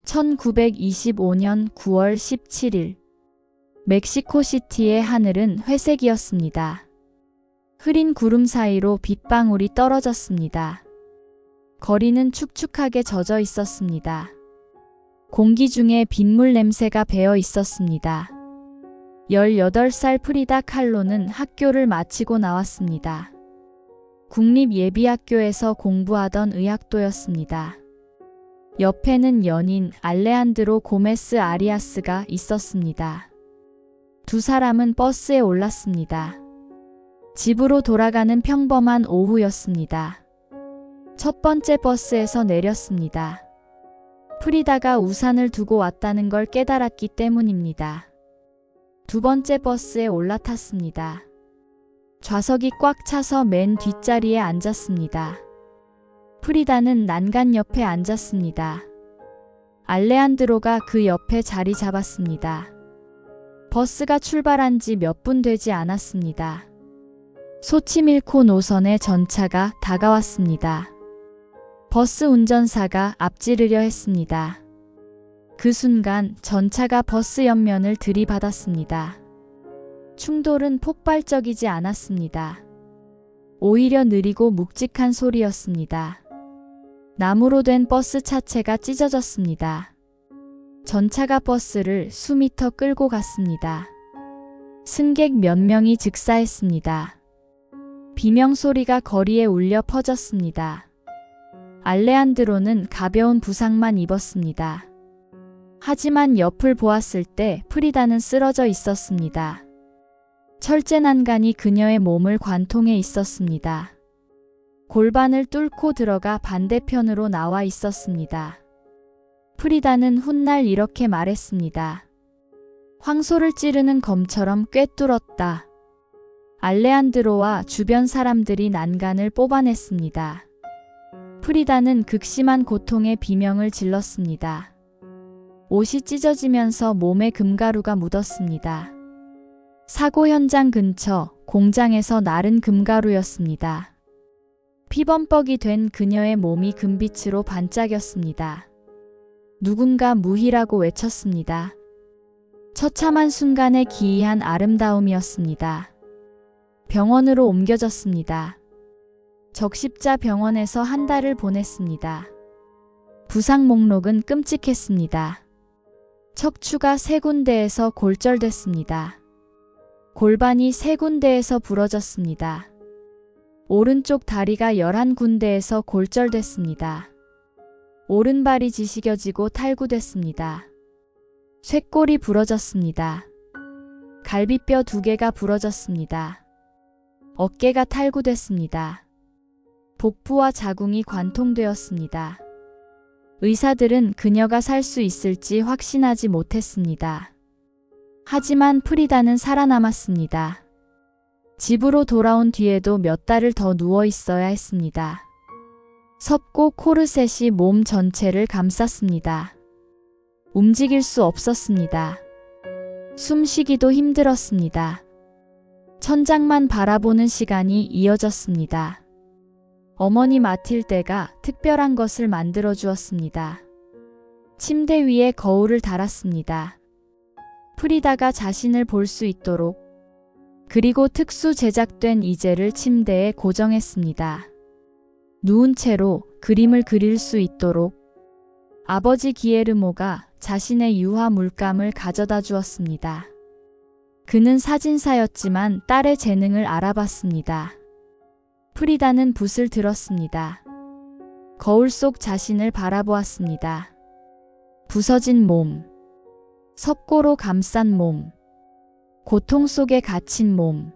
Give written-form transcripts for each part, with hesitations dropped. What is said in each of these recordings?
1925년 9월 17일 멕시코시티의 하늘은 회색이었습니다. 흐린 구름 사이로 빗방울이 떨어졌습니다. 거리는 축축하게 젖어 있었습니다. 공기 중에 빗물 냄새가 배어 있었습니다. 18살 프리다 칼로는 학교를 마치고 나왔습니다. 국립예비학교에서 공부하던 의학도였습니다. 옆에는 연인 알레한드로 고메스 아리아스가 있었습니다. 두 사람은 버스에 올랐습니다. 집으로 돌아가는 평범한 오후였습니다. 첫 번째 버스에서 내렸습니다. 프리다가 우산을 두고 왔다는 걸 깨달았기 때문입니다. 두 번째 버스에 올라탔습니다. 좌석이 꽉 차서 맨 뒷자리에 앉았습니다. 프리다는 난간 옆에 앉았습니다. 알레한드로가 그 옆에 자리 잡았습니다. 버스가 출발한 지 몇 분 되지 않았습니다. 소치밀코 노선의 전차가 다가왔습니다. 버스 운전사가 앞지르려 했습니다. 그 순간 전차가 버스 옆면을 들이받았습니다. 충돌은 폭발적이지 않았습니다. 오히려 느리고 묵직한 소리였습니다. 나무로 된 버스 차체가 찢어졌습니다. 전차가 버스를 수미터 끌고 갔습니다. 승객 몇 명이 즉사했습니다. 비명소리가 거리에 울려 퍼졌습니다. 알레한드로는 가벼운 부상만 입었습니다. 하지만 옆을 보았을 때 프리다는 쓰러져 있었습니다. 철제 난간이 그녀의 몸을 관통해 있었습니다. 골반을 뚫고 들어가 반대편으로 나와 있었습니다. 프리다는 훗날 이렇게 말했습니다. 황소를 찌르는 검처럼 꿰뚫었다. 알레한드로와 주변 사람들이 난간을 뽑아냈습니다. 프리다는 극심한 고통에 비명을 질렀습니다. 옷이 찢어지면서 몸에 금가루가 묻었습니다. 사고 현장 근처 공장에서 나른 금가루였습니다. 피범벅이 된 그녀의 몸이 금빛으로 반짝였습니다. 누군가 무희라고 외쳤습니다. 처참한 순간의 기이한 아름다움이었습니다. 병원으로 옮겨졌습니다. 적십자 병원에서 한 달을 보냈습니다. 부상 목록은 끔찍했습니다. 척추가 3군데에서 골절됐습니다. 골반이 3군데에서 부러졌습니다. 오른쪽 다리가 11군데에서 골절됐습니다. 오른발이 지시겨지고 탈구됐습니다. 쇄골이 부러졌습니다. 갈비뼈 2개가 부러졌습니다. 어깨가 탈구됐습니다. 복부와 자궁이 관통되었습니다. 의사들은 그녀가 살 수 있을지 확신하지 못했습니다. 하지만 프리다는 살아남았습니다. 집으로 돌아온 뒤에도 몇 달을 더 누워 있어야 했습니다. 섭고 코르셋이 몸 전체를 감쌌습니다. 움직일 수 없었습니다. 숨쉬기도 힘들었습니다. 천장만 바라보는 시간이 이어졌습니다. 어머니 마틸데가 특별한 것을 만들어 주었습니다. 침대 위에 거울을 달았습니다. 프리다가 자신을 볼 수 있도록, 그리고 특수 제작된 이젤을 침대에 고정했습니다. 누운 채로 그림을 그릴 수 있도록 아버지 기에르모가 자신의 유화 물감을 가져다 주었습니다. 그는 사진사였지만 딸의 재능을 알아봤습니다. 프리다는 붓을 들었습니다. 거울 속 자신을 바라보았습니다. 부서진 몸, 섭고로 감싼 몸, 고통 속에 갇힌 몸,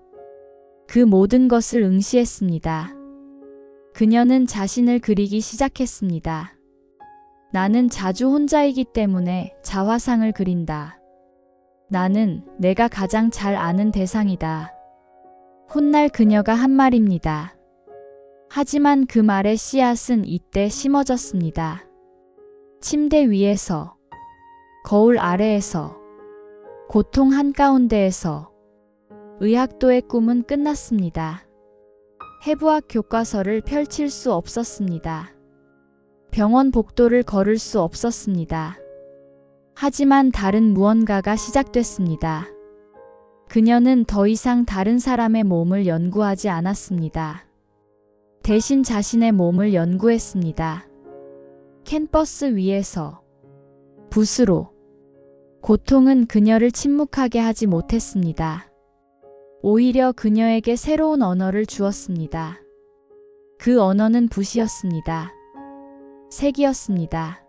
그 모든 것을 응시했습니다. 그녀는 자신을 그리기 시작했습니다. 나는 자주 혼자이기 때문에 자화상을 그린다. 나는 내가 가장 잘 아는 대상이다. 훗날 그녀가 한 말입니다. 하지만 그 말의 씨앗은 이때 심어졌습니다. 침대 위에서, 거울 아래에서, 고통 한가운데에서 의학도의 꿈은 끝났습니다. 해부학 교과서를 펼칠 수 없었습니다. 병원 복도를 걸을 수 없었습니다. 하지만 다른 무언가가 시작됐습니다. 그녀는 더 이상 다른 사람의 몸을 연구하지 않았습니다. 대신 자신의 몸을 연구했습니다. 캔버스 위에서 붓으로. 고통은 그녀를 침묵하게 하지 못했습니다. 오히려 그녀에게 새로운 언어를 주었습니다. 그 언어는 붓이었습니다. 색이었습니다.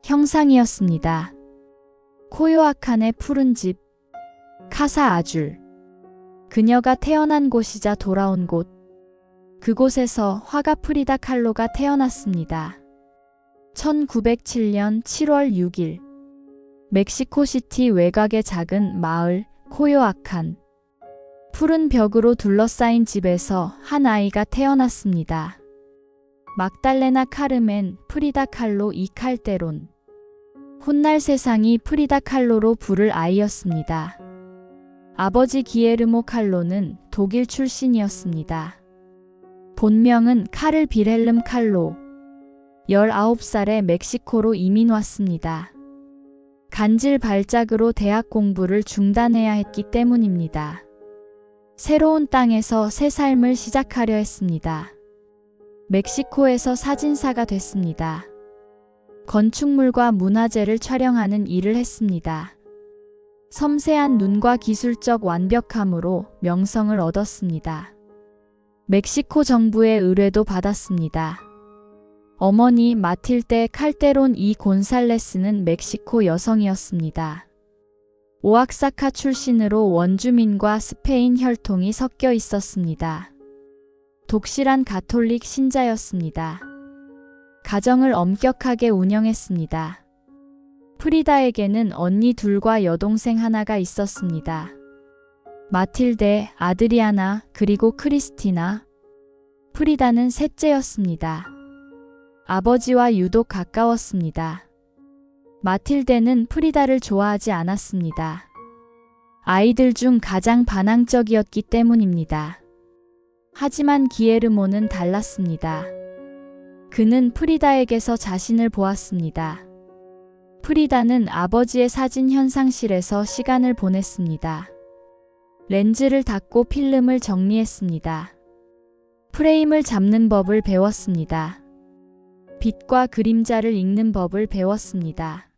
형상이었습니다. 코요아칸의 푸른 집, 카사 아줄. 그녀가 태어난 곳이자 돌아온 곳. 그곳에서 화가 프리다 칼로가 태어났습니다. 1907년 7월 6일 멕시코시티 외곽의 작은 마을 코요아칸. 푸른 벽으로 둘러싸인 집에서 한 아이가 태어났습니다. 막달레나 카르멘 프리다 칼로 이 칼데론. 훗날 세상이 프리다 칼로로 부를 아이였습니다. 아버지 기에르모 칼로는 독일 출신이었습니다. 본명은 카를 빌헬름 칼로. 19살에 멕시코로 이민 왔습니다. 간질 발작으로 대학 공부를 중단해야 했기 때문입니다. 새로운 땅에서 새 삶을 시작하려 했습니다. 멕시코에서 사진사가 됐습니다. 건축물과 문화재를 촬영하는 일을 했습니다. 섬세한 눈과 기술적 완벽함으로 명성을 얻었습니다. 멕시코 정부의 의뢰도 받았습니다. 어머니 마틸데 칼데론 이 곤살레스는 멕시코 여성이었습니다. 오아사카 출신으로 원주민과 스페인 혈통이 섞여 있었습니다. 독실한 가톨릭 신자였습니다. 가정을 엄격하게 운영했습니다. 프리다에게는 언니 둘과 여동생 하나가 있었습니다. 마틸데, 아드리아나, 그리고 크리스티나. 프리다는 셋째였습니다. 아버지와 유독 가까웠습니다. 마틸데는 프리다를 좋아하지 않았습니다. 아이들 중 가장 반항적이었기 때문입니다. 하지만 기에르모는 달랐습니다. 그는 프리다에게서 자신을 보았습니다. 프리다는 아버지의 사진 현상실에서 시간을 보냈습니다. 렌즈를 닫고 필름을 정리했습니다. 프레임을 잡는 법을 배웠습니다. 빛과 그림자를 읽는 법을 배웠습니다.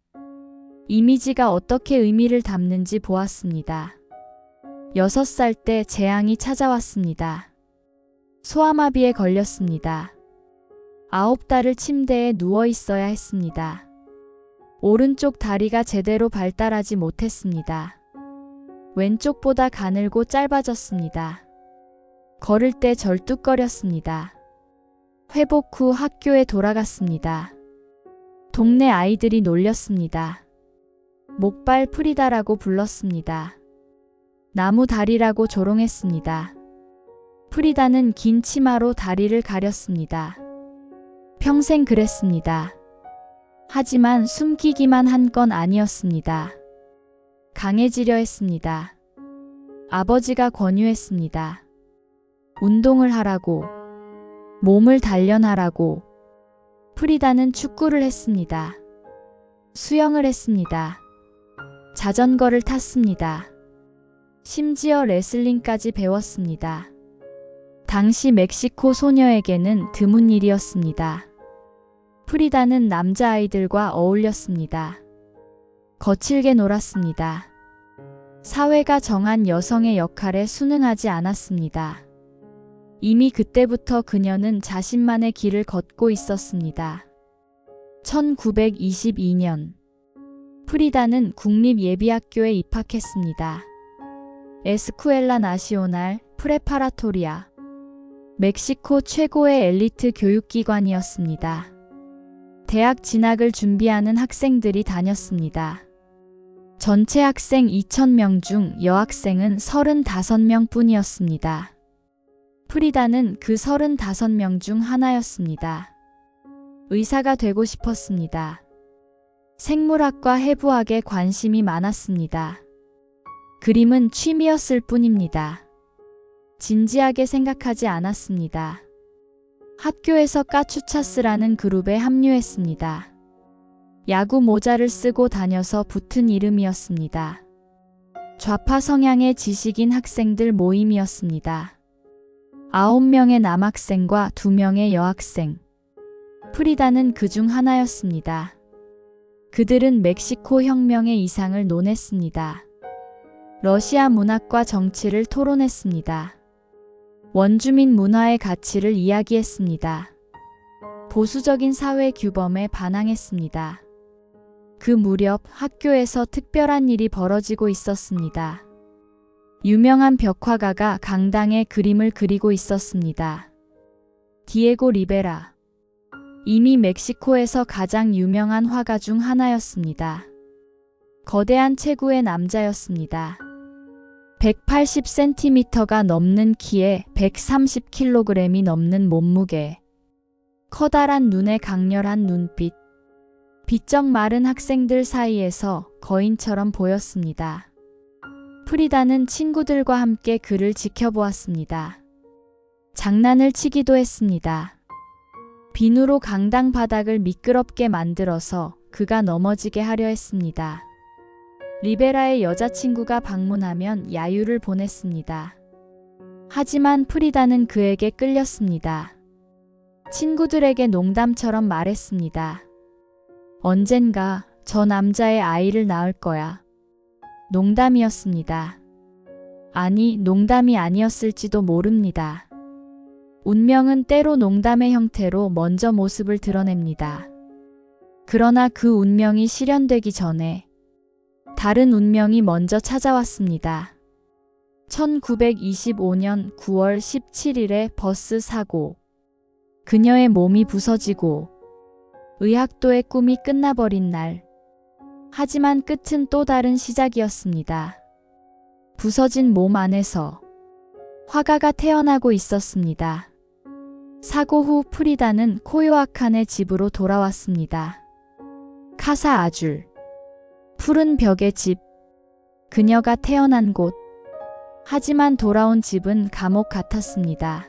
이미지가 어떻게 의미를 담는지 보았습니다. 6살 때 재앙이 찾아왔습니다. 소아마비에 걸렸습니다. 9달을 침대에 누워 있어야 했습니다. 오른쪽 다리가 제대로 발달하지 못했습니다. 왼쪽보다 가늘고 짧아졌습니다. 걸을 때 절뚝거렸습니다. 회복 후 학교에 돌아갔습니다. 동네 아이들이 놀렸습니다. 목발 프리다라고 불렀습니다. 나무 다리라고 조롱했습니다. 프리다는 긴 치마로 다리를 가렸습니다. 평생 그랬습니다. 하지만 숨기기만 한 건 아니었습니다. 강해지려 했습니다. 아버지가 권유했습니다. 운동을 하라고, 몸을 단련하라고. 프리다는 축구를 했습니다. 수영을 했습니다. 자전거를 탔습니다. 심지어 레슬링까지 배웠습니다. 당시 멕시코 소녀에게는 드문 일이었습니다. 프리다는 남자아이들과 어울렸습니다. 거칠게 놀았습니다. 사회가 정한 여성의 역할에 순응하지 않았습니다. 이미 그때부터 그녀는 자신만의 길을 걷고 있었습니다. 1922년 프리다는 국립예비학교에 입학했습니다. 에스쿠엘라 나시오날 프레파라토리아. 멕시코 최고의 엘리트 교육기관이었습니다. 대학 진학을 준비하는 학생들이 다녔습니다. 전체 학생 2,000명 중 여학생은 35명 뿐이었습니다. 프리다는 그 35명 중 하나였습니다. 의사가 되고 싶었습니다. 생물학과 해부학에 관심이 많았습니다. 그림은 취미였을 뿐입니다. 진지하게 생각하지 않았습니다. 학교에서 까추차스라는 그룹에 합류했습니다. 야구 모자를 쓰고 다녀서 붙은 이름이었습니다. 좌파 성향의 지식인 학생들 모임이었습니다. 9명의 남학생과 2명의 여학생. 프리다는 그중 하나였습니다. 그들은 멕시코 혁명의 이상을 논했습니다. 러시아 문학과 정치를 토론했습니다. 원주민 문화의 가치를 이야기했습니다. 보수적인 사회 규범에 반항했습니다. 그 무렵 학교에서 특별한 일이 벌어지고 있었습니다. 유명한 벽화가가 강당에 그림을 그리고 있었습니다. 디에고 리베라. 이미 멕시코에서 가장 유명한 화가 중 하나였습니다. 거대한 체구의 남자였습니다. 180cm가 넘는 키에 130kg이 넘는 몸무게. 커다란 눈에 강렬한 눈빛. 비쩍 마른 학생들 사이에서 거인처럼 보였습니다. 프리다는 친구들과 함께 그를 지켜보았습니다. 장난을 치기도 했습니다. 비누로 강당 바닥을 미끄럽게 만들어서 그가 넘어지게 하려 했습니다. 리베라의 여자친구가 방문하면 야유를 보냈습니다. 하지만 프리다는 그에게 끌렸습니다. 친구들에게 농담처럼 말했습니다. 언젠가 저 남자의 아이를 낳을 거야. 농담이었습니다. 아니, 농담이 아니었을지도 모릅니다. 운명은 때로 농담의 형태로 먼저 모습을 드러냅니다. 그러나 그 운명이 실현되기 전에 다른 운명이 먼저 찾아왔습니다. 1925년 9월 17일의 버스 사고. 그녀의 몸이 부서지고 의학도의 꿈이 끝나버린 날. 하지만 끝은 또 다른 시작이었습니다. 부서진 몸 안에서 화가가 태어나고 있었습니다. 사고 후 프리다는 코요아칸의 집으로 돌아왔습니다. 카사 아줄. 푸른 벽의 집. 그녀가 태어난 곳. 하지만 돌아온 집은 감옥 같았습니다.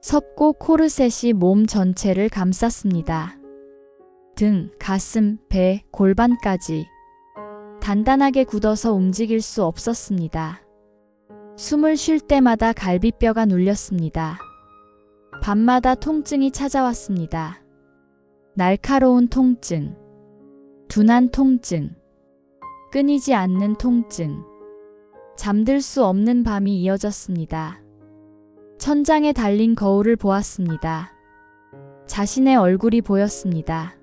섭고 코르셋이 몸 전체를 감쌌습니다. 등, 가슴, 배, 골반까지 단단하게 굳어서 움직일 수 없었습니다. 숨을 쉴 때마다 갈비뼈가 눌렸습니다. 밤마다 통증이 찾아왔습니다. 날카로운 통증, 둔한 통증, 끊이지 않는 통증. 잠들 수 없는 밤이 이어졌습니다. 천장에 달린 거울을 보았습니다. 자신의 얼굴이 보였습니다.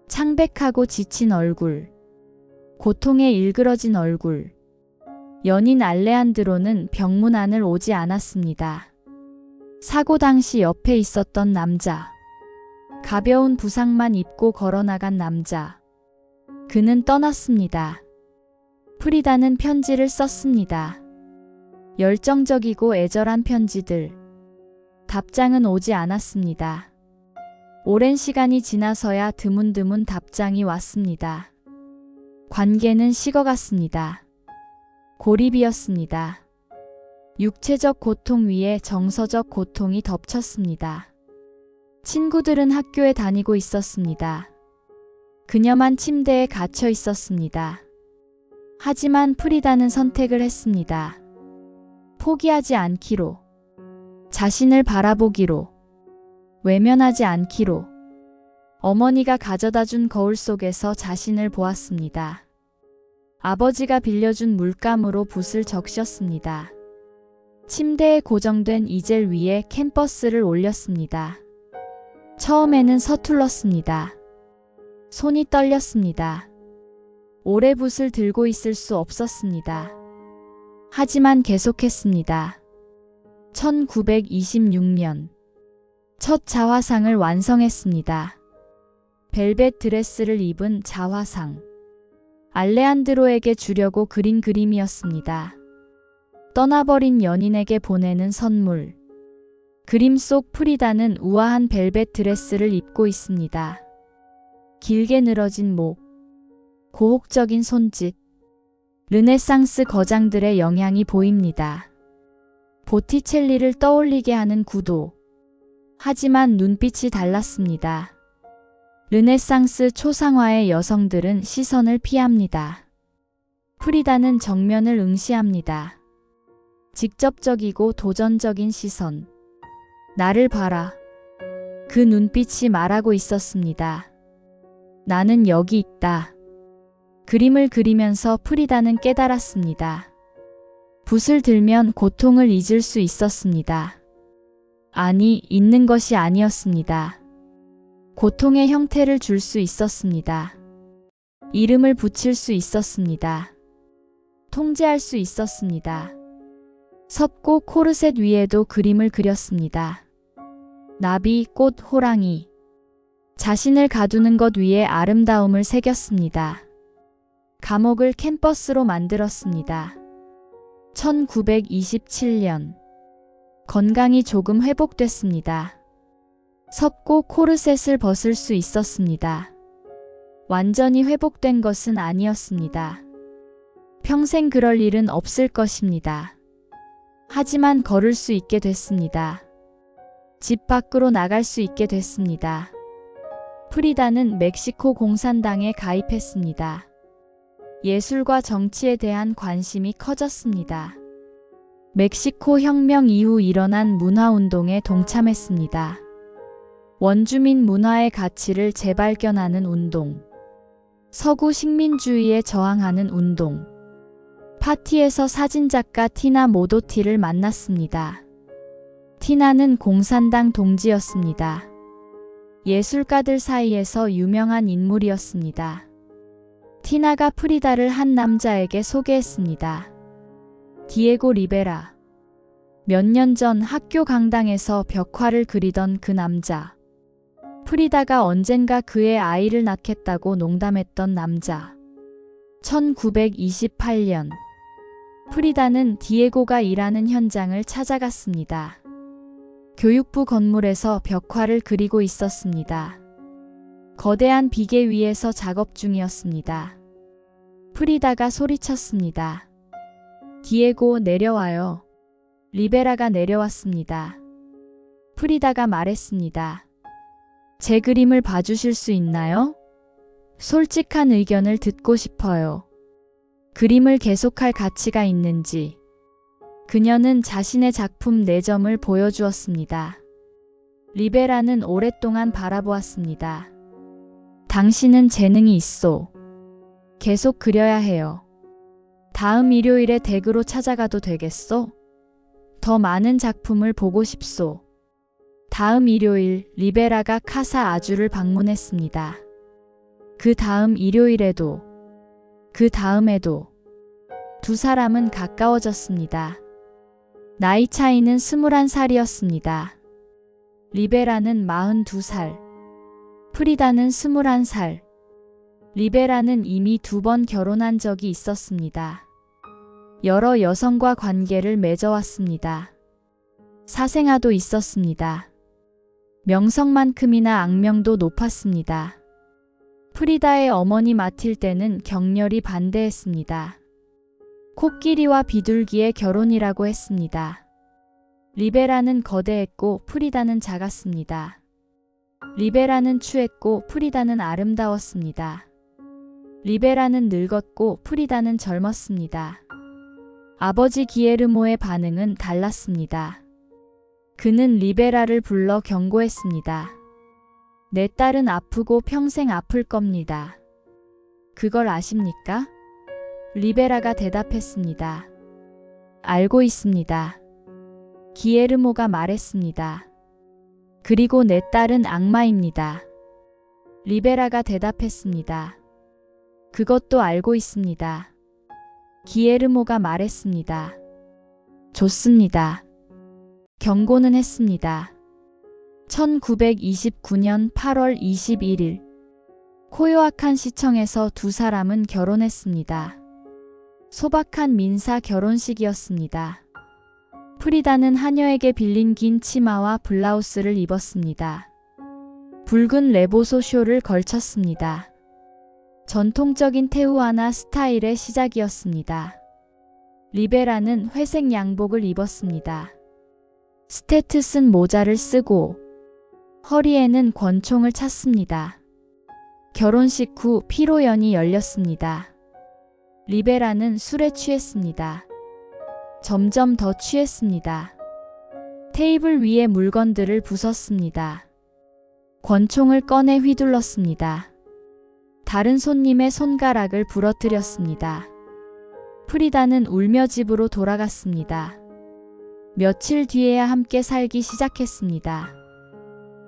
창백하고 지친 얼굴, 고통에 일그러진 얼굴. 연인 알레한드로는 병문 안을 오지 않았습니다. 사고 당시 옆에 있었던 남자. 가벼운 부상만 입고 걸어나간 남자. 그는 떠났습니다. 프리다는 편지를 썼습니다. 열정적이고 애절한 편지들. 답장은 오지 않았습니다. 오랜 시간이 지나서야 드문드문 답장이 왔습니다. 관계는 식어갔습니다. 고립이었습니다. 육체적 고통 위에 정서적 고통이 덮쳤습니다. 친구들은 학교에 다니고 있었습니다. 그녀만 침대에 갇혀 있었습니다. 하지만 프리다는 선택을 했습니다. 포기하지 않기로. 자신을 바라보기로. 외면하지 않기로. 어머니가 가져다 준 거울 속에서 자신을 보았습니다. 아버지가 빌려준 물감으로 붓을 적셨습니다. 침대에 고정된 이젤 위에 캔버스를 올렸습니다. 처음에는 서툴렀습니다. 손이 떨렸습니다. 오래 붓을 들고 있을 수 없었습니다. 하지만 계속했습니다. 1926년 첫 자화상을 완성했습니다. 벨벳 드레스를 입은 자화상. 알레한드로에게 주려고 그린 그림이었습니다. 떠나버린 연인에게 보내는 선물. 그림 속 프리다는 우아한 벨벳 드레스를 입고 있습니다. 길게 늘어진 목, 고혹적인 손짓, 르네상스 거장들의 영향이 보입니다. 보티첼리를 떠올리게 하는 구도. 하지만 눈빛이 달랐습니다. 르네상스 초상화의 여성들은 시선을 피합니다. 프리다는 정면을 응시합니다. 직접적이고 도전적인 시선. 나를 봐라. 그 눈빛이 말하고 있었습니다. 나는 여기 있다. 그림을 그리면서 프리다는 깨달았습니다. 붓을 들면 고통을 잊을 수 있었습니다. 아니, 잊는 것이 아니었습니다. 고통의 형태를 줄 수 있었습니다. 이름을 붙일 수 있었습니다. 통제할 수 있었습니다. 섭고 코르셋 위에도 그림을 그렸습니다. 나비, 꽃, 호랑이. 자신을 가두는 것 위에 아름다움을 새겼습니다. 감옥을 캔버스로 만들었습니다. 1927년. 건강이 조금 회복됐습니다. 섭고 코르셋을 벗을 수 있었습니다. 완전히 회복된 것은 아니었습니다. 평생 그럴 일은 없을 것입니다. 하지만 걸을 수 있게 됐습니다. 집 밖으로 나갈 수 있게 됐습니다. 프리다는 멕시코 공산당에 가입했습니다. 예술과 정치에 대한 관심이 커졌습니다. 멕시코 혁명 이후 일어난 문화운동에 동참했습니다. 원주민 문화의 가치를 재발견하는 운동, 서구 식민주의에 저항하는 운동. 파티에서 사진작가 티나 모도티를 만났습니다. 티나는 공산당 동지였습니다. 예술가들 사이에서 유명한 인물이었습니다. 티나가 프리다를 한 남자에게 소개했습니다. 디에고 리베라. 몇 년 전 학교 강당에서 벽화를 그리던 그 남자. 프리다가 언젠가 그의 아이를 낳겠다고 농담했던 남자. 1928년. 프리다는 디에고가 일하는 현장을 찾아갔습니다. 교육부 건물에서 벽화를 그리고 있었습니다. 거대한 비계 위에서 작업 중이었습니다. 프리다가 소리쳤습니다. 디에고, 내려와요. 리베라가 내려왔습니다. 프리다가 말했습니다. 제 그림을 봐주실 수 있나요? 솔직한 의견을 듣고 싶어요. 그림을 계속할 가치가 있는지. 그녀는 자신의 작품 4점을 보여주었습니다. 리베라는 오랫동안 바라보았습니다. 당신은 재능이 있소. 계속 그려야 해요. 다음 일요일에 댁으로 찾아가도 되겠소? 더 많은 작품을 보고 싶소. 다음 일요일 리베라가 카사 아주를 방문했습니다. 그 다음 일요일에도, 그 다음에도 두 사람은 가까워졌습니다. 나이 차이는 21살이었습니다. 리베라는 42살, 프리다는 21살. 리베라는 이미 2번 결혼한 적이 있었습니다. 여러 여성과 관계를 맺어왔습니다. 사생아도 있었습니다. 명성만큼이나 악명도 높았습니다. 프리다의 어머니 마틸데는 격렬히 반대했습니다. 코끼리와 비둘기의 결혼이라고 했습니다. 리베라는 거대했고 프리다는 작았습니다. 리베라는 추했고 프리다는 아름다웠습니다. 리베라는 늙었고 프리다는 젊었습니다. 아버지 기에르모의 반응은 달랐습니다. 그는 리베라를 불러 경고했습니다. 내 딸은 아프고 평생 아플 겁니다. 그걸 아십니까? 리베라가 대답했습니다. 알고 있습니다. 기에르모가 말했습니다. 그리고 내 딸은 악마입니다. 리베라가 대답했습니다. 그것도 알고 있습니다. 기에르모가 말했습니다. 좋습니다. 경고는 했습니다. 1929년 8월 21일 코요아칸 시청에서 두 사람은 결혼했습니다. 소박한 민사 결혼식이었습니다. 프리다는 하녀에게 빌린 긴 치마와 블라우스를 입었습니다. 붉은 레보소 쇼를 걸쳤습니다. 전통적인 테우아나 스타일의 시작이었습니다. 리베라는 회색 양복을 입었습니다. 스테트슨 모자를 쓰고 허리에는 권총을 찼습니다. 결혼식 후 피로연이 열렸습니다. 리베라는 술에 취했습니다. 점점 더 취했습니다. 테이블 위에 물건들을 부쉈습니다. 권총을 꺼내 휘둘렀습니다. 다른 손님의 손가락을 부러뜨렸습니다. 프리다는 울며 집으로 돌아갔습니다. 며칠 뒤에야 함께 살기 시작했습니다.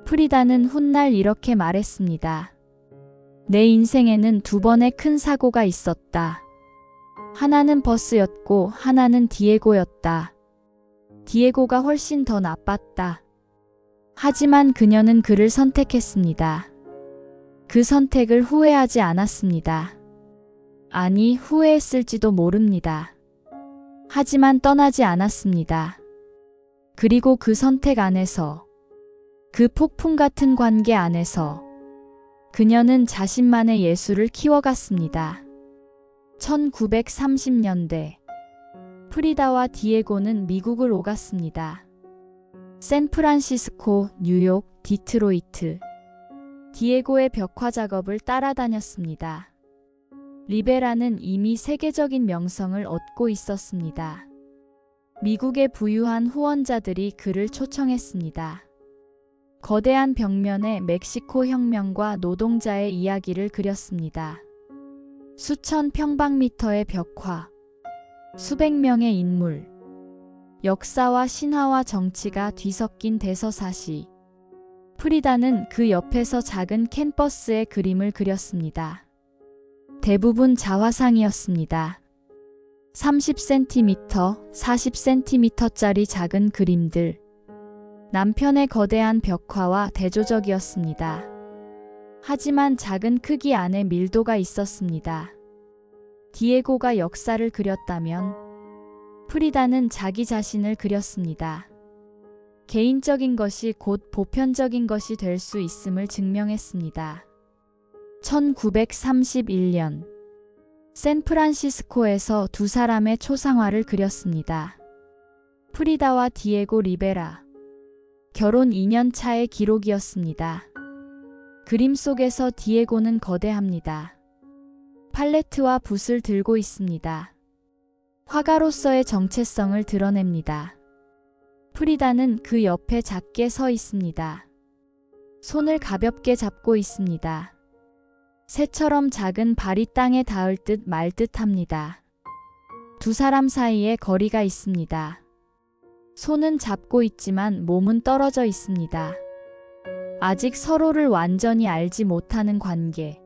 프리다는 훗날 이렇게 말했습니다. 내 인생에는 두 번의 큰 사고가 있었다. 하나는 버스였고 하나는 디에고였다. 디에고가 훨씬 더 나빴다. 하지만 그녀는 그를 선택했습니다. 그 선택을 후회하지 않았습니다. 아니, 후회했을지도 모릅니다. 하지만 떠나지 않았습니다. 그리고 그 선택 안에서, 그 폭풍 같은 관계 안에서 그녀는 자신만의 예술을 키워갔습니다. 1930년대 프리다와 디에고는 미국을 오갔습니다. 샌프란시스코, 뉴욕, 디트로이트. 디에고의 벽화 작업을 따라다녔습니다. 리베라는 이미 세계적인 명성을 얻고 있었습니다. 미국의 부유한 후원자들이 그를 초청했습니다. 거대한 벽면에 멕시코 혁명과 노동자의 이야기를 그렸습니다. 수천 평방미터의 벽화, 수백 명의 인물, 역사와 신화와 정치가 뒤섞인 대서사시. 프리다는 그 옆에서 작은 캔버스에 그림을 그렸습니다. 대부분 자화상이었습니다. 30cm, 40cm짜리 작은 그림들. 남편의 거대한 벽화와 대조적이었습니다. 하지만 작은 크기 안에 밀도가 있었습니다. 디에고가 역사를 그렸다면 프리다는 자기 자신을 그렸습니다. 개인적인 것이 곧 보편적인 것이 될 수 있음을 증명했습니다. 1931년 샌프란시스코에서 두 사람의 초상화를 그렸습니다. 프리다와 디에고 리베라. 결혼 2년 차의 기록이었습니다. 그림 속에서 디에고는 거대합니다. 팔레트와 붓을 들고 있습니다. 화가로서의 정체성을 드러냅니다. 프리다는 그 옆에 작게 서 있습니다. 손을 가볍게 잡고 있습니다. 새처럼 작은 발이 땅에 닿을 듯 말 듯합니다. 두 사람 사이에 거리가 있습니다. 손은 잡고 있지만 몸은 떨어져 있습니다. 아직 서로를 완전히 알지 못하는 관계.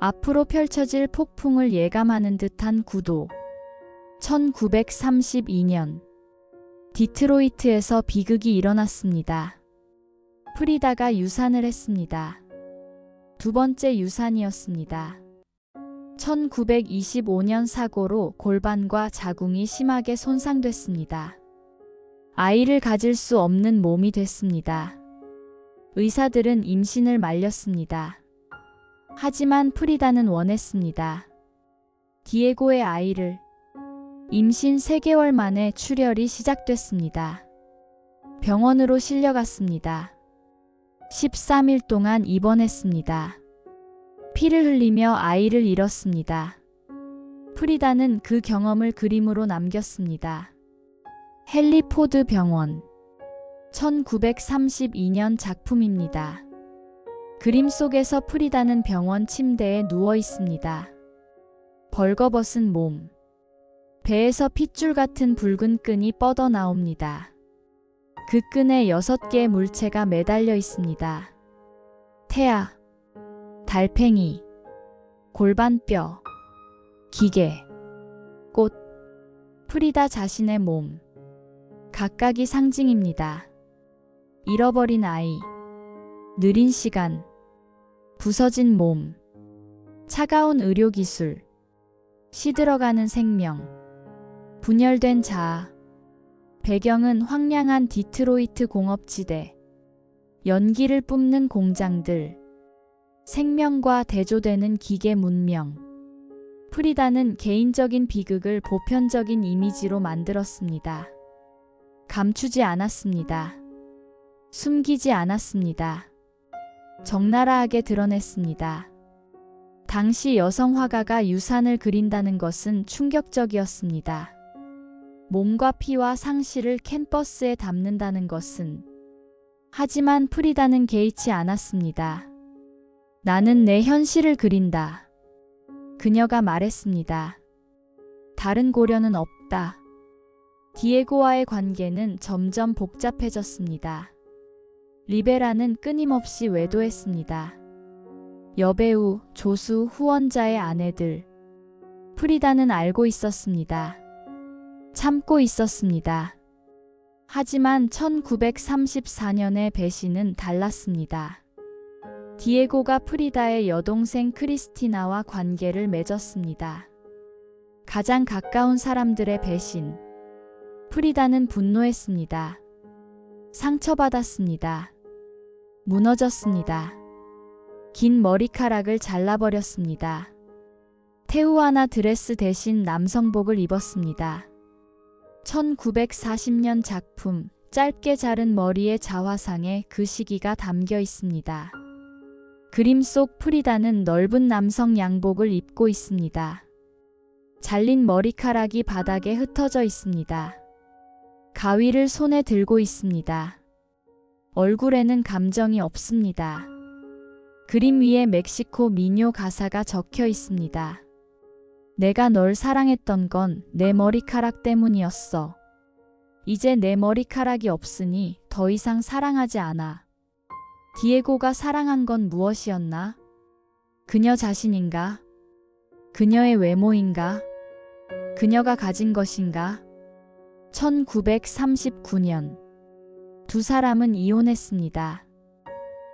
앞으로 펼쳐질 폭풍을 예감하는 듯한 구도. 1932년 디트로이트에서 비극이 일어났습니다. 프리다가 유산을 했습니다. 두 번째 유산이었습니다. 1925년 사고로 골반과 자궁이 심하게 손상됐습니다. 아이를 가질 수 없는 몸이 됐습니다. 의사들은 임신을 말렸습니다. 하지만 프리다는 원했습니다. 디에고의 아이를. 임신 3개월 만에 출혈이 시작됐습니다. 병원으로 실려갔습니다. 13일 동안 입원했습니다. 피를 흘리며 아이를 잃었습니다. 프리다는 그 경험을 그림으로 남겼습니다. 헨리 포드 병원. 1932년 작품입니다. 그림 속에서 프리다는 병원 침대에 누워 있습니다. 벌거벗은 몸. 배에서 핏줄 같은 붉은 끈이 뻗어 나옵니다. 그 끈에 6개의 물체가 매달려 있습니다. 태아, 달팽이, 골반뼈, 기계, 꽃. 프리다 자신의 몸. 각각이 상징입니다. 잃어버린 아이, 느린 시간, 부서진 몸, 차가운 의료기술, 시들어가는 생명, 분열된 자아. 배경은 황량한 디트로이트 공업지대, 연기를 뿜는 공장들, 생명과 대조되는 기계 문명. 프리다는 개인적인 비극을 보편적인 이미지로 만들었습니다. 감추지 않았습니다. 숨기지 않았습니다. 적나라하게 드러냈습니다. 당시 여성 화가가 유산을 그린다는 것은 충격적이었습니다. 몸과 피와 상실을 캔버스에 담는다는 것은. 하지만 프리다는 개의치 않았습니다. 나는 내 현실을 그린다. 그녀가 말했습니다. 다른 고려는 없다. 디에고와의 관계는 점점 복잡해졌습니다. 리베라는 끊임없이 외도했습니다. 여배우, 조수, 후원자의 아내들. 프리다는 알고 있었습니다. 참고 있었습니다. 하지만 1934년의 배신은 달랐습니다. 디에고가 프리다의 여동생 크리스티나와 관계를 맺었습니다. 가장 가까운 사람들의 배신. 프리다는 분노했습니다. 상처받았습니다. 무너졌습니다. 긴 머리카락을 잘라버렸습니다. 테우아나 드레스 대신 남성복을 입었습니다. 1940년 작품 짧게 자른 머리의 자화상에 그 시기가 담겨 있습니다. 그림 속 프리다는 넓은 남성 양복을 입고 있습니다. 잘린 머리카락이 바닥에 흩어져 있습니다. 가위를 손에 들고 있습니다. 얼굴에는 감정이 없습니다. 그림 위에 멕시코 민요 가사가 적혀 있습니다. 내가 널 사랑했던 건 내 머리카락 때문이었어. 이제 내 머리카락이 없으니 더 이상 사랑하지 않아. 디에고가 사랑한 건 무엇이었나? 그녀 자신인가? 그녀의 외모인가? 그녀가 가진 것인가? 1939년 두 사람은 이혼했습니다.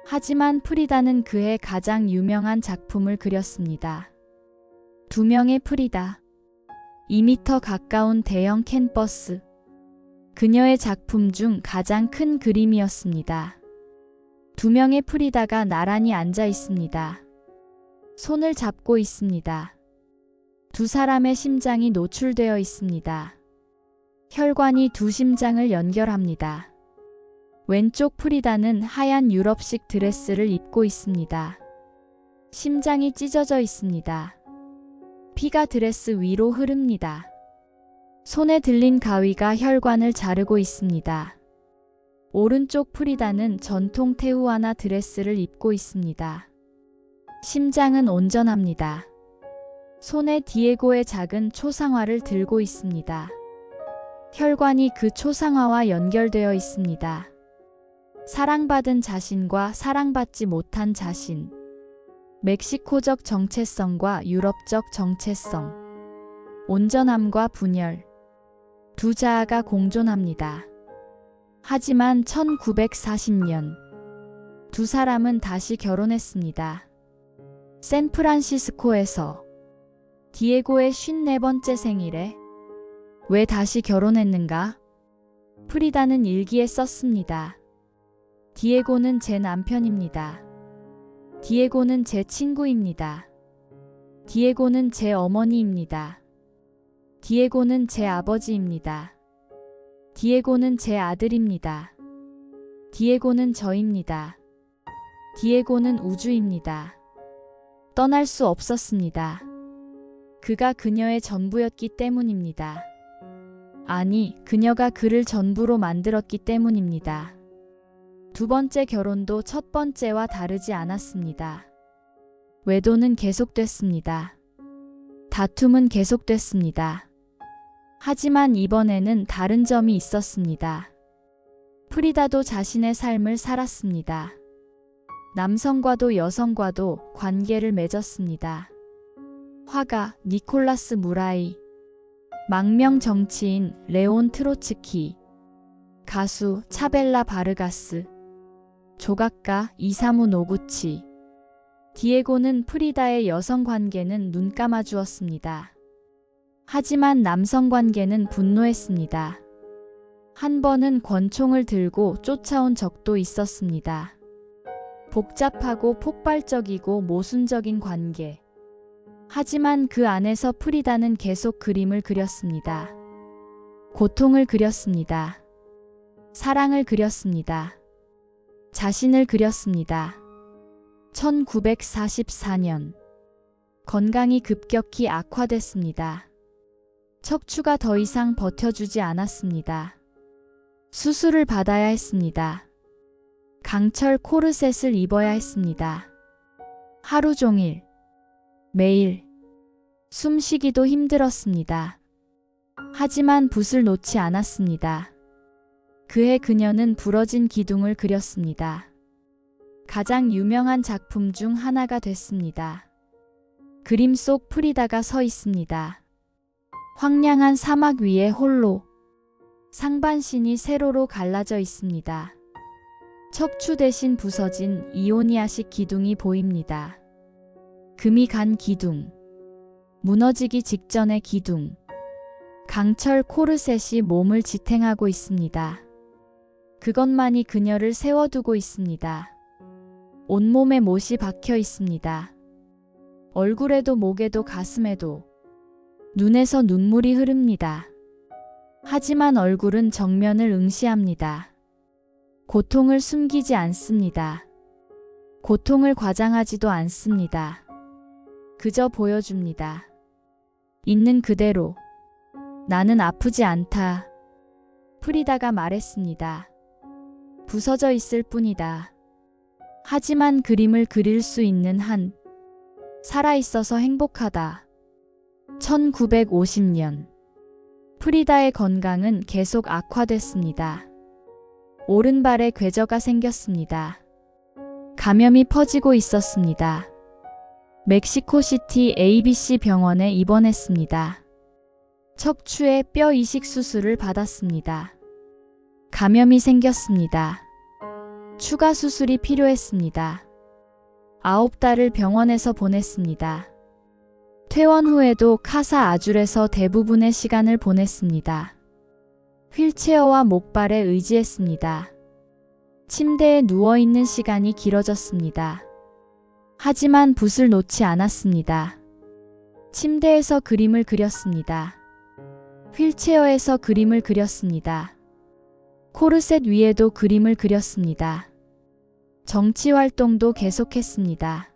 하지만 프리다는 그의 가장 유명한 작품을 그렸습니다. 두 명의 프리다. 2m 가까운 대형 캔버스. 그녀의 작품 중 가장 큰 그림이었습니다. 두 명의 프리다가 나란히 앉아 있습니다. 손을 잡고 있습니다. 두 사람의 심장이 노출되어 있습니다. 혈관이 두 심장을 연결합니다. 왼쪽 프리다는 하얀 유럽식 드레스를 입고 있습니다. 심장이 찢어져 있습니다. 피가 드레스 위로 흐릅니다. 손에 들린 가위가 혈관을 자르고 있습니다. 오른쪽 프리다는 전통 테우아나 드레스를 입고 있습니다. 심장은 온전합니다. 손에 디에고의 작은 초상화를 들고 있습니다. 혈관이 그 초상화와 연결되어 있습니다. 사랑받은 자신과 사랑받지 못한 자신. 멕시코적 정체성과 유럽적 정체성. 온전함과 분열. 두 자아가 공존합니다. 하지만 1940년 두 사람은 다시 결혼했습니다. 샌프란시스코에서. 디에고의 54번째 생일에. 왜 다시 결혼했는가? 프리다는 일기에 썼습니다. 디에고는 제 남편입니다. 디에고는 제 친구입니다. 디에고는 제 어머니입니다. 디에고는 제 아버지입니다. 디에고는 제 아들입니다. 디에고는 저입니다. 디에고는 우주입니다. 떠날 수 없었습니다. 그가 그녀의 전부였기 때문입니다. 아니, 그녀가 그를 전부로 만들었기 때문입니다. 두 번째 결혼도 첫 번째와 다르지 않았습니다. 외도는 계속됐습니다. 다툼은 계속됐습니다. 하지만 이번에는 다른 점이 있었습니다. 프리다도 자신의 삶을 살았습니다. 남성과도 여성과도 관계를 맺었습니다. 화가 니콜라스 무라이, 망명 정치인 레온 트로츠키, 가수 차벨라 바르가스, 조각가 이사무 노구치. 디에고는 프리다의 여성 관계는 눈 감아 주었습니다. 하지만 남성 관계는 분노했습니다. 한 번은 권총을 들고 쫓아온 적도 있었습니다. 복잡하고 폭발적이고 모순적인 관계. 하지만 그 안에서 프리다는 계속 그림을 그렸습니다. 고통을 그렸습니다. 사랑을 그렸습니다. 자신을 그렸습니다. 1944년 건강이 급격히 악화됐습니다. 척추가 더 이상 버텨주지 않았습니다. 수술을 받아야 했습니다. 강철 코르셋을 입어야 했습니다. 하루 종일, 매일, 숨쉬기도 힘들었습니다. 하지만 붓을 놓지 않았습니다. 그해 그녀는 부러진 기둥을 그렸습니다. 가장 유명한 작품 중 하나가 됐습니다. 그림 속 프리다가 서 있습니다. 황량한 사막 위에 홀로 상반신이 세로로 갈라져 있습니다. 척추 대신 부서진 이오니아식 기둥이 보입니다. 금이 간 기둥, 무너지기 직전의 기둥, 강철 코르셋이 몸을 지탱하고 있습니다. 그것만이 그녀를 세워두고 있습니다. 온몸에 못이 박혀 있습니다. 얼굴에도 목에도 가슴에도, 눈에서 눈물이 흐릅니다. 하지만 얼굴은 정면을 응시합니다. 고통을 숨기지 않습니다. 고통을 과장하지도 않습니다. 그저 보여줍니다. 있는 그대로. 나는 아프지 않다. 프리다가 말했습니다. 부서져 있을 뿐이다. 하지만 그림을 그릴 수 있는 한, 살아있어서 행복하다. 1950년. 프리다의 건강은 계속 악화됐습니다. 오른발에 궤저가 생겼습니다. 감염이 퍼지고 있었습니다. 멕시코시티 ABC 병원에 입원했습니다. 척추에 뼈 이식 수술을 받았습니다. 감염이 생겼습니다. 추가 수술이 필요했습니다. 9달을 병원에서 보냈습니다. 퇴원 후에도 카사 아줄에서 대부분의 시간을 보냈습니다. 휠체어와 목발에 의지했습니다. 침대에 누워있는 시간이 길어졌습니다. 하지만 붓을 놓지 않았습니다. 침대에서 그림을 그렸습니다. 휠체어에서 그림을 그렸습니다. 코르셋 위에도 그림을 그렸습니다. 정치 활동도 계속했습니다.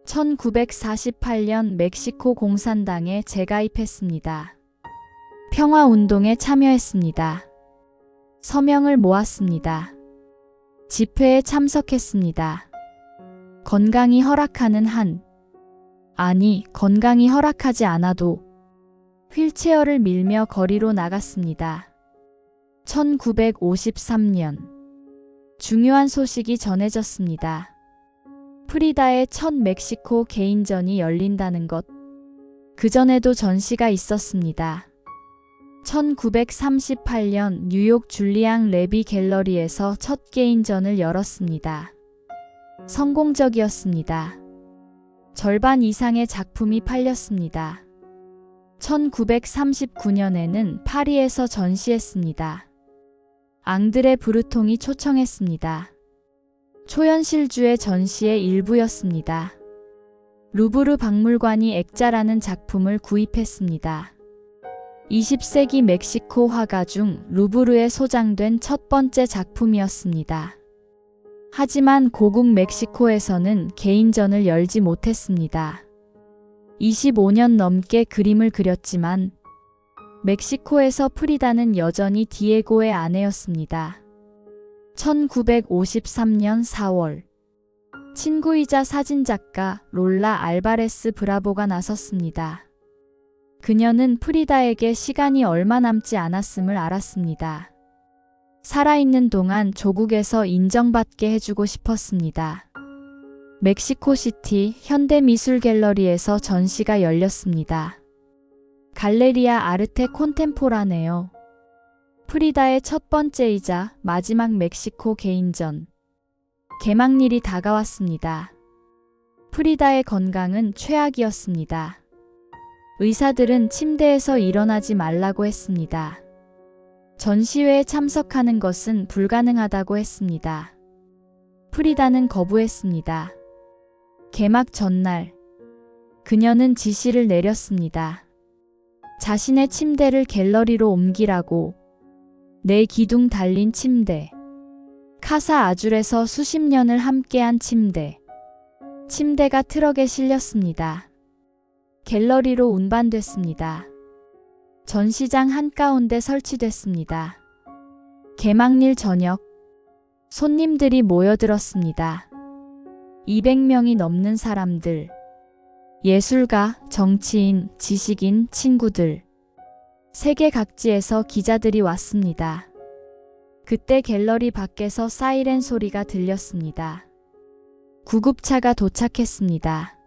1948년 멕시코 공산당에 재가입했습니다. 평화운동에 참여했습니다. 서명을 모았습니다. 집회에 참석했습니다. 건강이 허락하는 한, 아니, 건강이 허락하지 않아도 휠체어를 밀며 거리로 나갔습니다. 1953년. 중요한 소식이 전해졌습니다. 프리다의 첫 멕시코 개인전이 열린다는 것. 그전에도 전시가 있었습니다. 1938년 뉴욕 줄리앙 레비 갤러리에서 첫 개인전을 열었습니다. 성공적이었습니다. 절반 이상의 작품이 팔렸습니다. 1939년에는 파리에서 전시했습니다. 앙드레 브르통이 초청했습니다. 초현실주의 전시의 일부였습니다. 루브르 박물관이 액자라는 작품을 구입했습니다. 20세기 멕시코 화가 중 루브르에 소장된 첫 번째 작품이었습니다. 하지만 고국 멕시코에서는 개인전을 열지 못했습니다. 25년 넘게 그림을 그렸지만 멕시코에서 프리다는 여전히 디에고의 아내였습니다. 1953년 4월. 친구이자 사진작가 롤라 알바레스 브라보가 나섰습니다. 그녀는 프리다에게 시간이 얼마 남지 않았음을 알았습니다. 살아있는 동안 조국에서 인정받게 해주고 싶었습니다. 멕시코시티 현대미술갤러리에서 전시가 열렸습니다. 갈레리아 아르테 콘템포라네요. 프리다의 첫 번째이자 마지막 멕시코 개인전. 개막일이 다가왔습니다. 프리다의 건강은 최악이었습니다. 의사들은 침대에서 일어나지 말라고 했습니다. 전시회에 참석하는 것은 불가능하다고 했습니다. 프리다는 거부했습니다. 개막 전날, 그녀는 지시를 내렸습니다. 자신의 침대를 갤러리로 옮기라고. 내 기둥 달린 침대. 카사 아줄에서 수십 년을 함께한 침대. 침대가 트럭에 실렸습니다. 갤러리로 운반됐습니다. 전시장 한가운데 설치됐습니다. 개막일 저녁, 손님들이 모여들었습니다. 200명이 넘는 사람들, 예술가, 정치인, 지식인, 친구들, 세계 각지에서 기자들이 왔습니다. 그때 갤러리 밖에서 사이렌 소리가 들렸습니다. 구급차가 도착했습니다.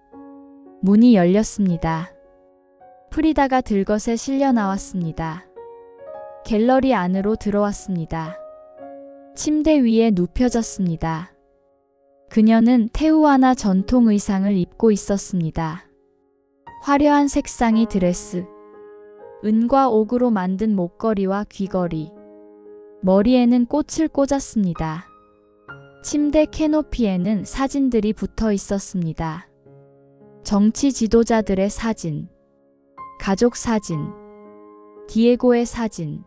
문이 열렸습니다. 프리다가 들것에 실려 나왔습니다. 갤러리 안으로 들어왔습니다. 침대 위에 눕혀졌습니다. 그녀는 테우아나 전통 의상을 입고 있었습니다. 화려한 색상의 드레스, 은과 옥으로 만든 목걸이와 귀걸이, 머리에는 꽃을 꽂았습니다. 침대 캐노피에는 사진들이 붙어 있었습니다. 정치 지도자들의 사진, 가족 사진, 디에고의 사진.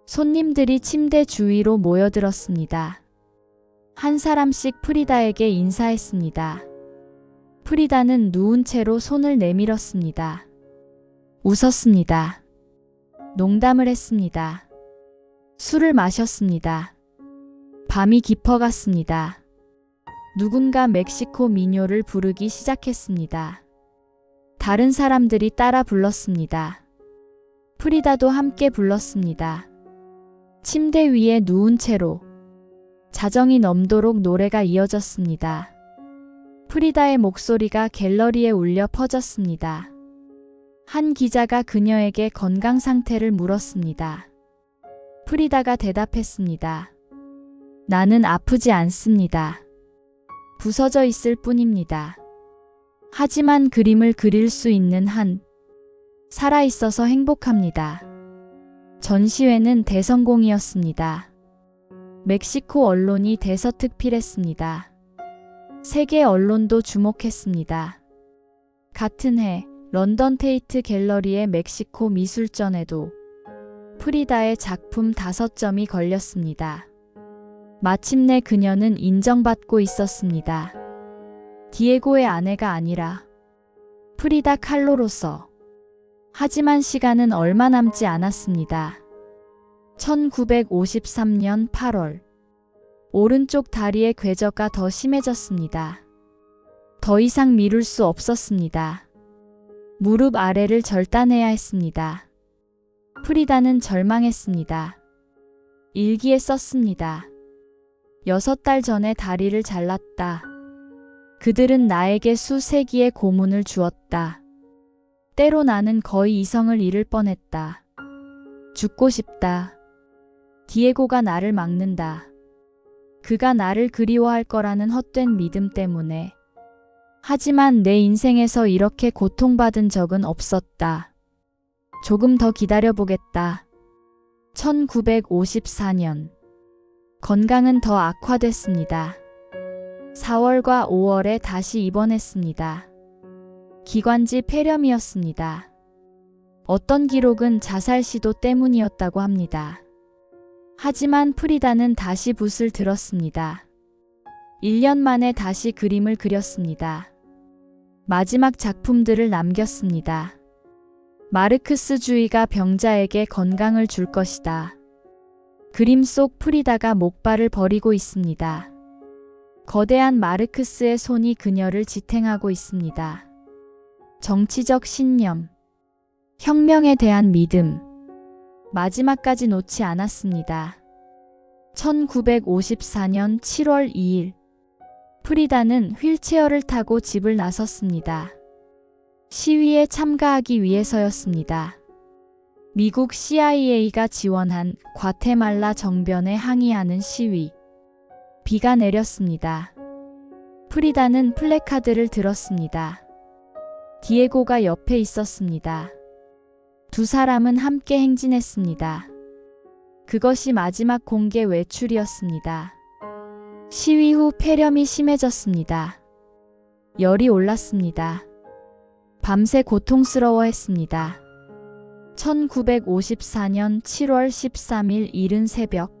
손님들이 침대 주위로 모여들었습니다. 한 사람씩 프리다에게 인사했습니다. 프리다는 누운 채로 손을 내밀었습니다. 웃었습니다. 농담을 했습니다. 술을 마셨습니다. 밤이 깊어갔습니다. 누군가 멕시코 민요를 부르기 시작했습니다. 다른 사람들이 따라 불렀습니다. 프리다도 함께 불렀습니다. 침대 위에 누운 채로 자정이 넘도록 노래가 이어졌습니다. 프리다의 목소리가 갤러리에 울려 퍼졌습니다. 한 기자가 그녀에게 건강 상태를 물었습니다. 프리다가 대답했습니다. 나는 아프지 않습니다. 부서져 있을 뿐입니다. 하지만 그림을 그릴 수 있는 한, 살아있어서 행복합니다. 전시회는 대성공이었습니다. 멕시코 언론이 대서특필했습니다. 세계 언론도 주목했습니다. 같은 해 런던 테이트 갤러리의 멕시코 미술전에도 프리다의 작품 5점이 걸렸습니다. 마침내 그녀는 인정받고 있었습니다. 디에고의 아내가 아니라 프리다 칼로로서. 하지만 시간은 얼마 남지 않았습니다. 1953년 8월, 오른쪽 다리의 궤저가 더 심해졌습니다. 더 이상 미룰 수 없었습니다. 무릎 아래를 절단해야 했습니다. 프리다는 절망했습니다. 일기에 썼습니다. 6달 전에 다리를 잘랐다. 그들은 나에게 수세기의 고문을 주었다. 때로 나는 거의 이성을 잃을 뻔했다. 죽고 싶다. 디에고가 나를 막는다. 그가 나를 그리워할 거라는 헛된 믿음 때문에. 하지만 내 인생에서 이렇게 고통받은 적은 없었다. 조금 더 기다려보겠다. 1954년. 건강은 더 악화됐습니다. 4월과 5월에 다시 입원했습니다. 기관지 폐렴이었습니다. 어떤 기록은 자살 시도 때문이었다고 합니다. 하지만 프리다는 다시 붓을 들었습니다. 1년 만에 다시 그림을 그렸습니다. 마지막 작품들을 남겼습니다. 마르크스주의가 병자에게 건강을 줄 것이다. 그림 속 프리다가 목발을 버리고 있습니다. 거대한 마르크스의 손이 그녀를 지탱하고 있습니다. 정치적 신념, 혁명에 대한 믿음, 마지막까지 놓지 않았습니다. 1954년 7월 2일, 프리다는 휠체어를 타고 집을 나섰습니다. 시위에 참가하기 위해서였습니다. 미국 CIA가 지원한 과테말라 정변에 항의하는 시위. 비가 내렸습니다. 프리다는 플래카드를 들었습니다. 디에고가 옆에 있었습니다. 두 사람은 함께 행진했습니다. 그것이 마지막 공개 외출이었습니다. 시위 후 폐렴이 심해졌습니다. 열이 올랐습니다. 밤새 고통스러워했습니다. 1954년 7월 13일 이른 새벽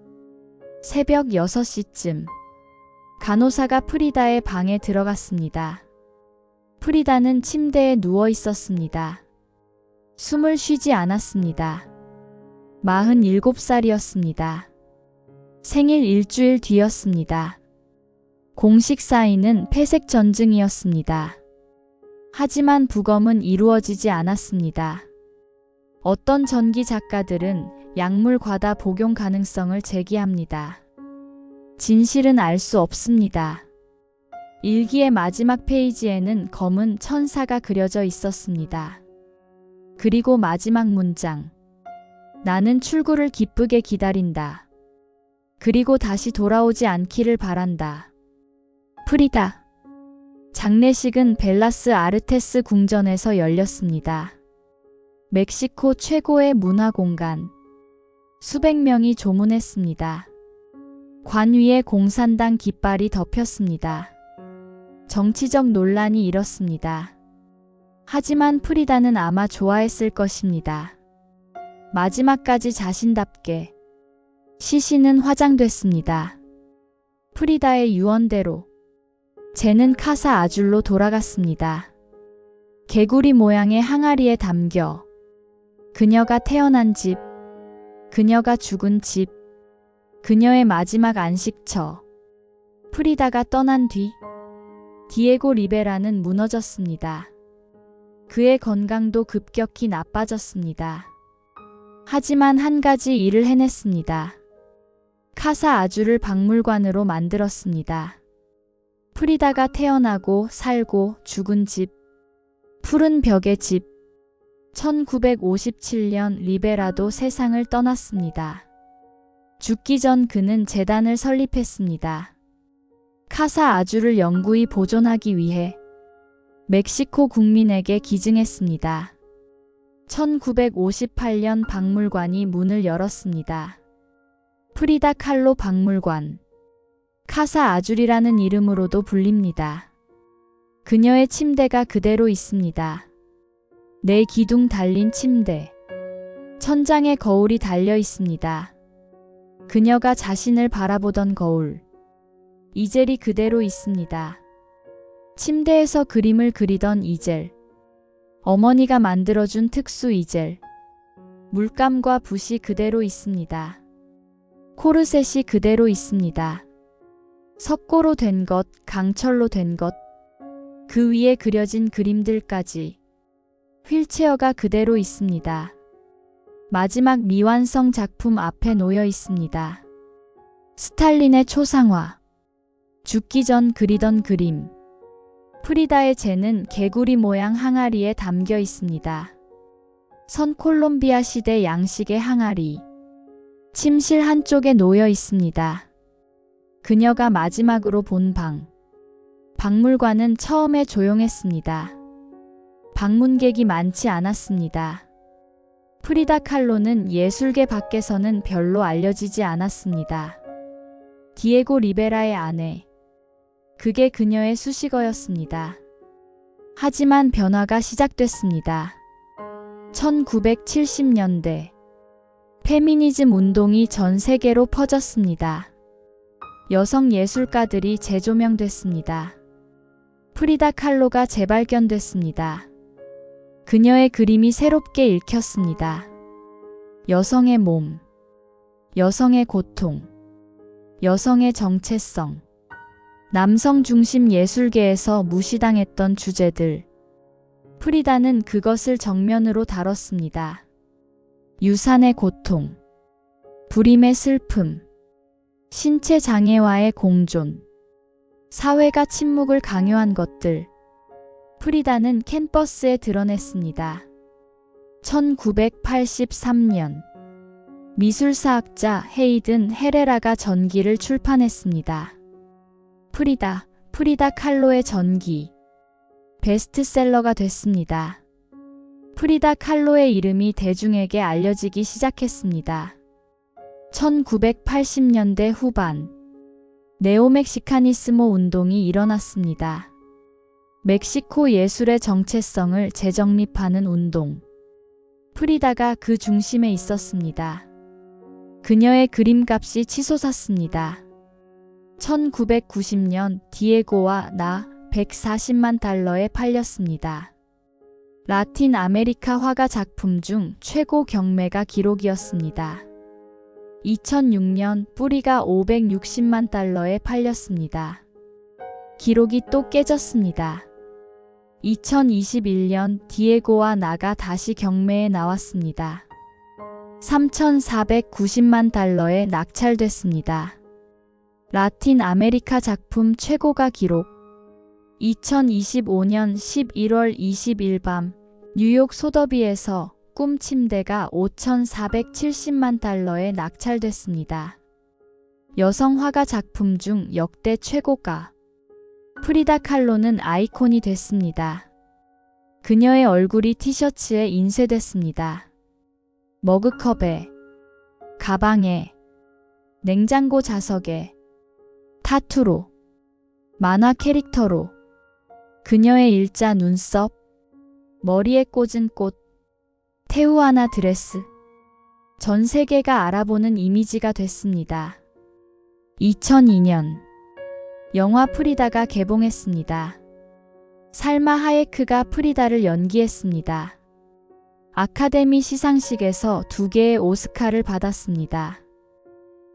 6시쯤 간호사가 프리다의 방에 들어갔습니다. 프리다는 침대에 누워 있었습니다. 숨을 쉬지 않았습니다. 47살이었습니다. 생일 일주일 뒤였습니다. 공식 사인은 폐색 전증이었습니다. 하지만 부검은 이루어지지 않았습니다. 어떤 전기 작가들은 약물 과다 복용 가능성을 제기합니다. 진실은 알 수 없습니다. 일기의 마지막 페이지에는 검은 천사가 그려져 있었습니다. 그리고 마지막 문장. 나는 출구를 기쁘게 기다린다. 그리고 다시 돌아오지 않기를 바란다. 프리다. 장례식은 벨라스 아르테스 궁전에서 열렸습니다. 멕시코 최고의 문화 공간. 수백 명이 조문했습니다. 관 위에 공산당 깃발이 덮였습니다. 정치적 논란이 일었습니다. 하지만 프리다는 아마 좋아했을 것입니다. 마지막까지 자신답게. 시신은 화장됐습니다. 프리다의 유언대로. 쟤는 카사 아줄로 돌아갔습니다. 개구리 모양의 항아리에 담겨. 그녀가 태어난 집, 그녀가 죽은 집, 그녀의 마지막 안식처. 프리다가 떠난 뒤, 디에고 리베라는 무너졌습니다. 그의 건강도 급격히 나빠졌습니다. 하지만 한 가지 일을 해냈습니다. 카사 아주를 박물관으로 만들었습니다. 프리다가 태어나고 살고 죽은 집, 푸른 벽의 집. 1957년 리베라도 세상을 떠났습니다. 죽기 전 그는 재단을 설립했습니다. 카사 아주를 영구히 보존하기 위해 멕시코 국민에게 기증했습니다. 1958년 박물관이 문을 열었습니다. 프리다 칼로 박물관. 카사 아줄이라는 이름으로도 불립니다. 그녀의 침대가 그대로 있습니다. 네 기둥 달린 침대. 천장에 거울이 달려 있습니다. 그녀가 자신을 바라보던 거울. 이젤이 그대로 있습니다. 침대에서 그림을 그리던 이젤. 어머니가 만들어준 특수 이젤. 물감과 붓이 그대로 있습니다. 코르셋이 그대로 있습니다. 석고로 된 것, 강철로 된 것. 그 위에 그려진 그림들까지. 휠체어가 그대로 있습니다. 마지막 미완성 작품 앞에 놓여 있습니다. 스탈린의 초상화. 죽기 전 그리던 그림. 프리다의 재는 개구리 모양 항아리에 담겨 있습니다. 선 콜롬비아 시대 양식의 항아리. 침실 한쪽에 놓여 있습니다. 그녀가 마지막으로 본 방. 박물관은 처음에 조용했습니다. 방문객이 많지 않았습니다. 프리다 칼로는 예술계 밖에서는 별로 알려지지 않았습니다. 디에고 리베라의 아내. 그게 그녀의 수식어였습니다. 하지만 변화가 시작됐습니다. 1970년대. 페미니즘 운동이 전 세계로 퍼졌습니다. 여성 예술가들이 재조명됐습니다. 프리다 칼로가 재발견됐습니다. 그녀의 그림이 새롭게 읽혔습니다. 여성의 몸, 여성의 고통, 여성의 정체성, 남성 중심 예술계에서 무시당했던 주제들. 프리다는 그것을 정면으로 다뤘습니다. 유산의 고통, 불임의 슬픔, 신체 장애와의 공존, 사회가 침묵을 강요한 것들. 프리다는 캔버스에 드러냈습니다. 1983년 미술사학자 헤이든 헤레라가 전기를 출판했습니다. 프리다 칼로의 전기. 베스트셀러가 됐습니다. 프리다 칼로의 이름이 대중에게 알려지기 시작했습니다. 1980년대 후반 네오멕시카니스모 운동이 일어났습니다. 멕시코 예술의 정체성을 재정립하는 운동. 프리다가 그 중심에 있었습니다. 그녀의 그림값이 치솟았습니다. 1990년 디에고와 나 140만 달러에 팔렸습니다. 라틴 아메리카 화가 작품 중 최고 경매가 기록이었습니다. 2006년 뿌리가 560만 달러에 팔렸습니다. 기록이 또 깨졌습니다. 2021년 디에고와 나가 다시 경매에 나왔습니다. 3,490만 달러에 낙찰됐습니다. 라틴 아메리카 작품 최고가 기록. 2025년 11월 20일 밤 뉴욕 소더비에서 꿈 침대가 5,470만 달러에 낙찰됐습니다. 여성 화가 작품 중 역대 최고가. 프리다 칼로는 아이콘이 됐습니다. 그녀의 얼굴이 티셔츠에 인쇄됐습니다. 머그컵에, 가방에, 냉장고 자석에, 타투로, 만화 캐릭터로, 그녀의 일자 눈썹, 머리에 꽂은 꽃, 테우아나 드레스. 전 세계가 알아보는 이미지가 됐습니다. 2002년 영화 프리다가 개봉했습니다. 살마 하예크가 프리다를 연기했습니다. 아카데미 시상식에서 2개의 오스카를 받았습니다.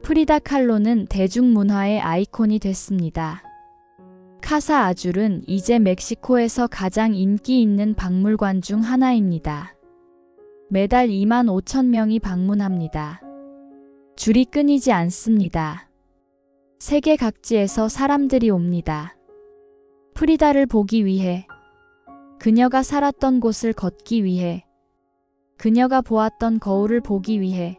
프리다 칼로는 대중문화의 아이콘이 됐습니다. 카사 아줄은 이제 멕시코에서 가장 인기 있는 박물관 중 하나입니다. 매달 2만 5천 명이 방문합니다. 줄이 끊이지 않습니다. 세계 각지에서 사람들이 옵니다. 프리다를 보기 위해, 그녀가 살았던 곳을 걷기 위해, 그녀가 보았던 거울을 보기 위해.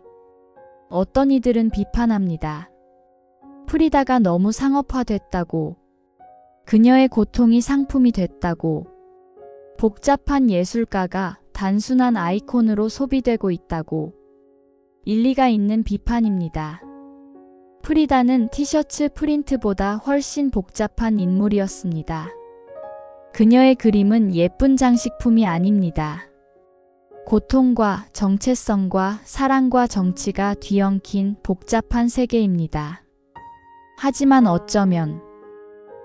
어떤 이들은 비판합니다. 프리다가 너무 상업화됐다고, 그녀의 고통이 상품이 됐다고, 복잡한 예술가가 단순한 아이콘으로 소비되고 있다고. 일리가 있는 비판입니다. 프리다는 티셔츠 프린트보다 훨씬 복잡한 인물이었습니다. 그녀의 그림은 예쁜 장식품이 아닙니다. 고통과 정체성과 사랑과 정치가 뒤엉킨 복잡한 세계입니다. 하지만 어쩌면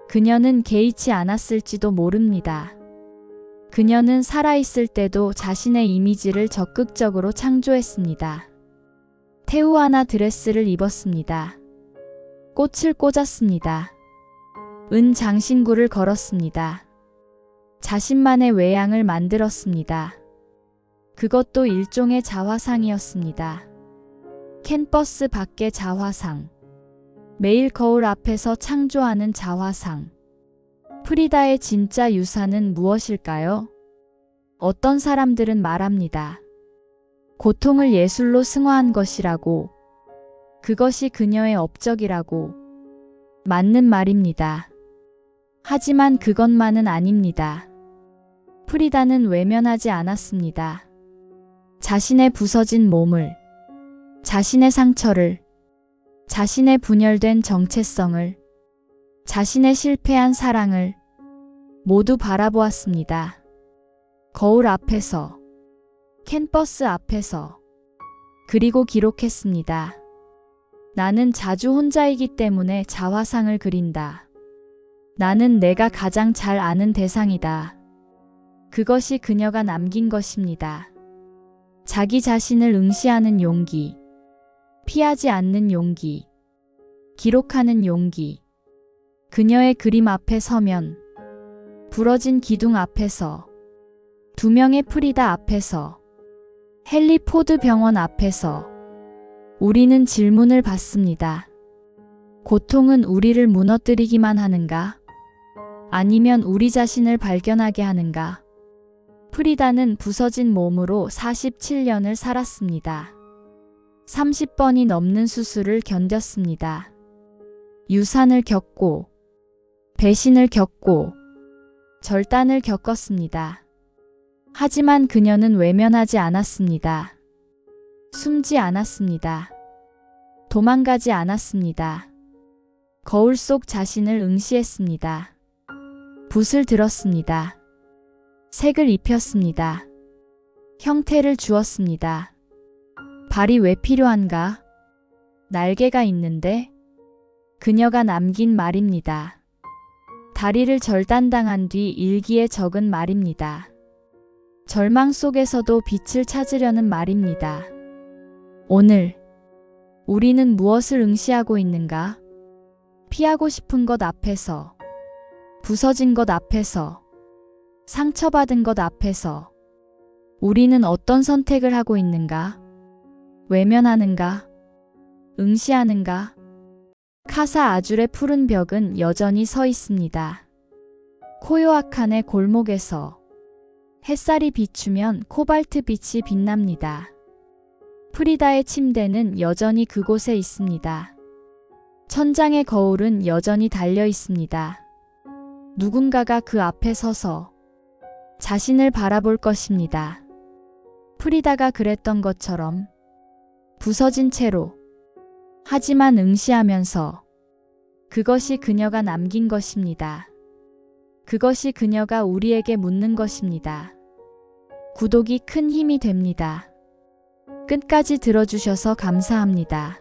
그녀는 개의치 않았을지도 모릅니다. 그녀는 살아있을 때도 자신의 이미지를 적극적으로 창조했습니다. 테우아나 드레스를 입었습니다. 꽃을 꽂았습니다. 은 장신구를 걸었습니다. 자신만의 외양을 만들었습니다. 그것도 일종의 자화상이었습니다. 캔버스 밖의 자화상. 매일 거울 앞에서 창조하는 자화상. 프리다의 진짜 유산은 무엇일까요? 어떤 사람들은 말합니다. 고통을 예술로 승화한 것이라고. 그것이 그녀의 업적이라고. 맞는 말입니다. 하지만 그것만은 아닙니다. 프리다는 외면하지 않았습니다. 자신의 부서진 몸을, 자신의 상처를, 자신의 분열된 정체성을, 자신의 실패한 사랑을 모두 바라보았습니다. 거울 앞에서, 캔버스 앞에서. 그리고 기록했습니다. 나는 자주 혼자이기 때문에 자화상을 그린다. 나는 내가 가장 잘 아는 대상이다. 그것이 그녀가 남긴 것입니다. 자기 자신을 응시하는 용기, 피하지 않는 용기, 기록하는 용기. 그녀의 그림 앞에 서면, 부러진 기둥 앞에서, 2명의 프리다 앞에서, 헨리 포드 병원 앞에서 우리는 질문을 받습니다. 고통은 우리를 무너뜨리기만 하는가? 아니면 우리 자신을 발견하게 하는가? 프리다는 부서진 몸으로 47년을 살았습니다. 30번이 넘는 수술을 견뎠습니다. 유산을 겪고, 배신을 겪고, 절단을 겪었습니다. 하지만 그녀는 외면하지 않았습니다. 숨지 않았습니다. 도망가지 않았습니다. 거울 속 자신을 응시했습니다. 붓을 들었습니다. 색을 입혔습니다. 형태를 주었습니다. 발이 왜 필요한가? 날개가 있는데? 그녀가 남긴 말입니다. 다리를 절단당한 뒤 일기에 적은 말입니다. 절망 속에서도 빛을 찾으려는 말입니다. 오늘 우리는 무엇을 응시하고 있는가? 피하고 싶은 것 앞에서, 부서진 것 앞에서, 상처받은 것 앞에서 우리는 어떤 선택을 하고 있는가? 외면하는가? 응시하는가? 카사 아줄의 푸른 벽은 여전히 서 있습니다. 코요아칸의 골목에서 햇살이 비추면 코발트 빛이 빛납니다. 프리다의 침대는 여전히 그곳에 있습니다. 천장의 거울은 여전히 달려 있습니다. 누군가가 그 앞에 서서 자신을 바라볼 것입니다. 프리다가 그랬던 것처럼 부서진 채로, 하지만 응시하면서 그것이 그녀가 남긴 것입니다. 그것이 그녀가 우리에게 묻는 것입니다. 구독이 큰 힘이 됩니다. 끝까지 들어주셔서 감사합니다.